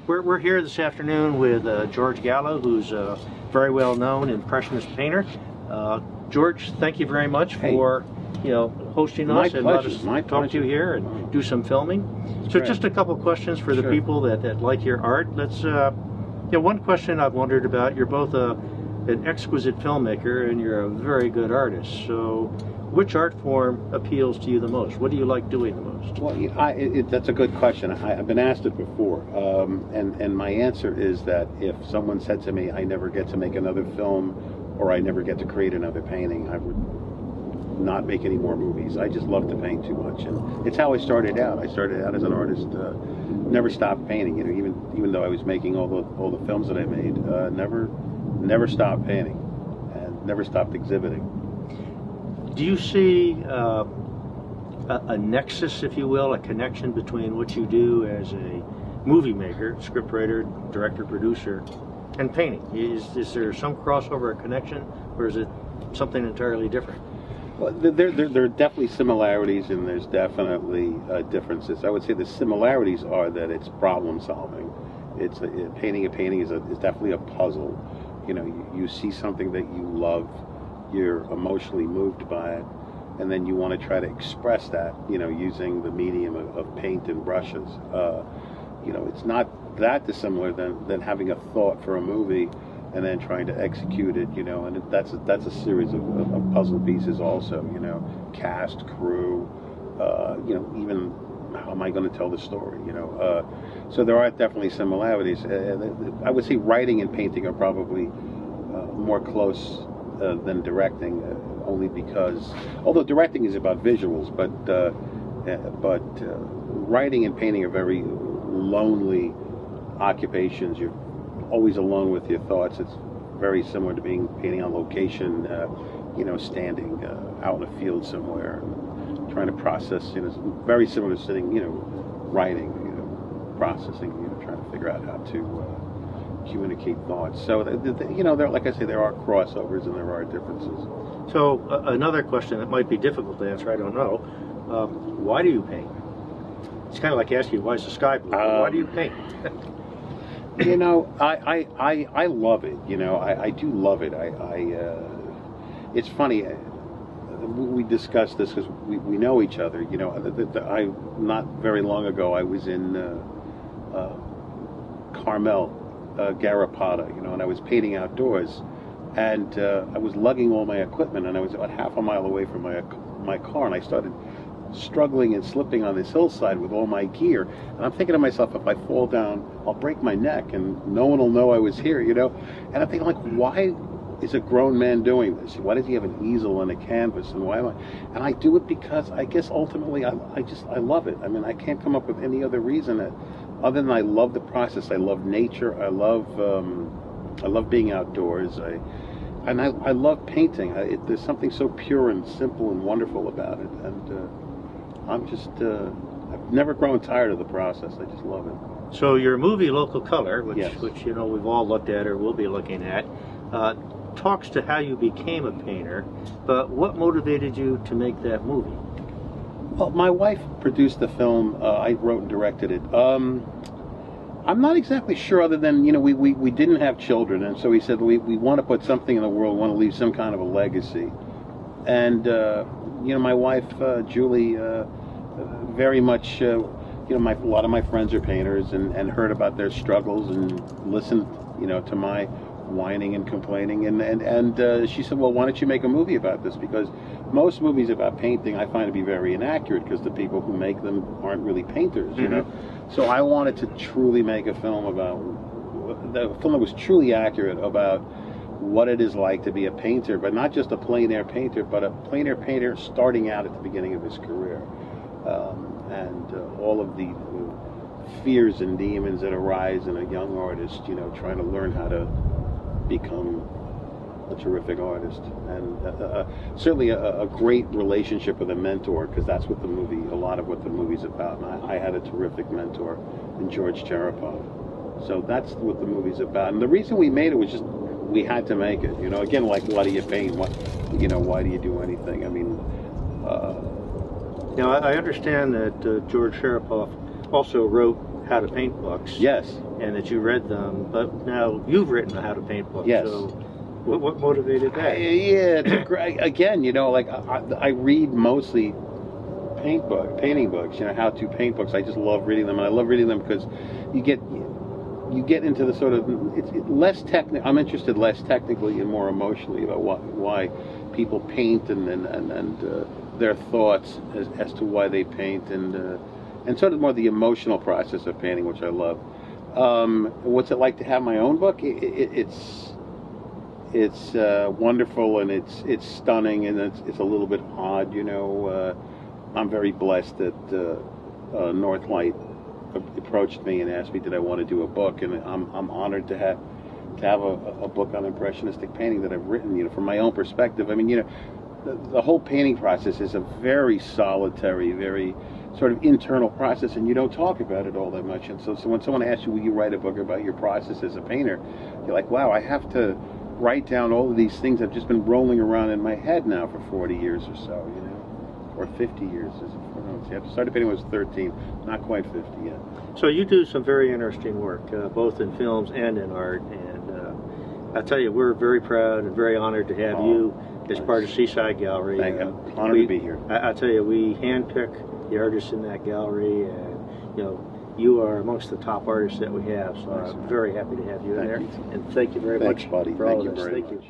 We're here this afternoon with George Gallo, who's a very well-known Impressionist painter. George, thank you very much for hosting us and let us talk to you here and do some filming. So just a couple questions for the people that like your art. Let's one question I've wondered about. You're both an exquisite filmmaker and you're a very good artist. So which art form appeals to you the most? What do you like doing the most? Well, that's a good question. I've been asked it before, and my answer is that if someone said to me, I never get to make another film or I never get to create another painting, I would not make any more movies. I just love to paint too much, and it's how I started out. I started out as an artist, never stopped painting. Even though I was making all the films that I made, never stopped painting, and never stopped exhibiting. Do you see a nexus, if you will, a connection between what you do as a movie maker, scriptwriter, director, producer, and painting? Is there some crossover, a connection, or is it something entirely different? Well, there are definitely similarities, and there's definitely differences. I would say the similarities are that it's problem solving. It's painting a painting is definitely a puzzle. You see something that you love, you're emotionally moved by it, and then you want to try to express that, using the medium of paint and brushes. It's not that dissimilar than having a thought for a movie and then trying to execute it, and that's a series of puzzle pieces also, cast, crew, even how am I going to tell the story, so there are definitely similarities. I would say writing and painting are probably more close than directing, only because, although directing is about visuals, but writing and painting are very lonely occupations. You're always alone with your thoughts. It's very similar to painting on location, standing out in a field somewhere and trying to process. It's very similar to sitting, writing, processing, trying to figure out how to communicate thoughts. So there, like I say, there are crossovers and there are differences. So another question that might be difficult to answer, I don't know. Why do you paint? It's kind of like asking you, why is the sky blue? Why do you paint? I love it. I do love it. It's funny. We discussed this because we know each other. Not very long ago I was in Carmel, Garrapada, and I was painting outdoors, and I was lugging all my equipment, and I was about half a mile away from my car, and I started struggling and slipping on this hillside with all my gear, and I'm thinking to myself, if I fall down, I'll break my neck, and no one will know I was here, and I'm thinking, like, why is a grown man doing this? Why does he have an easel and a canvas, and why am I? And I do it because I guess ultimately I love it. I mean, I can't come up with any other reason other than I love the process. I love nature. I love being outdoors. I love painting. There's something so pure and simple and wonderful about it. And I've never grown tired of the process. I just love it. So your movie Local Color, which yes. we've all looked at or will be looking at, talks to how you became a painter. But what motivated you to make that movie? Well, my wife produced the film. I wrote and directed it. I'm not exactly sure, other than, we didn't have children, and so we said we want to put something in the world, want to leave some kind of a legacy. And, my wife, Julie, very much, a lot of my friends are painters and heard about their struggles and listened, to my whining and complaining, and she said, well, why don't you make a movie about this? Because most movies about painting I find to be very inaccurate, because the people who make them aren't really painters, So I wanted to truly make a film that was truly accurate about what it is like to be a painter, but not just a plein air painter, but a plein air painter starting out at the beginning of his career, and all of the fears and demons that arise in a young artist, trying to learn how to become a terrific artist, and certainly a great relationship with a mentor, because that's what a lot of what the movie's about. And I had a terrific mentor in George Cheripov. So that's what the movie's about. And the reason we made it was just, we had to make it. Again, like, why do you paint? Why do you do anything? I mean, I understand that George Cheripov also wrote how to paint books. Yes. And that you read them, but now you've written a how to paint book. Yes. So what motivated that? Yeah, it's again, you know, like I read mostly painting books, you know, how to paint books. I just love reading them, and I love reading them because you get into the sort of it's less technical. I'm interested less technically and more emotionally about why people paint and their thoughts as to why they paint, and sort of more the emotional process of painting, which I love. What's it like to have my own book? It's wonderful, and it's stunning, and it's a little bit odd, you know. I'm very blessed that Northlight approached me and asked me did I want to do a book, and I'm honored to have a book on impressionistic painting that I've written, you know, from my own perspective. I mean, you know, the whole painting process is a very solitary, very sort of internal process, and you don't talk about it all that much. And so when someone asks you, will you write a book about your process as a painter, you're like, wow, I have to write down all of these things I've just been rolling around in my head now for 40 years or so, you know. Or 50 years. I started painting when I was 13, not quite 50 yet. So you do some very interesting work, both in films and in art, and I tell you, we're very proud and very honored to have you as part of Seaside Gallery. Thank you. Honored to be here. I tell you, we handpick the artists in that gallery, and you know, you are amongst the top artists that we have, so I'm very happy to have you in there. And thank you very much buddy. for all of this. Thank you.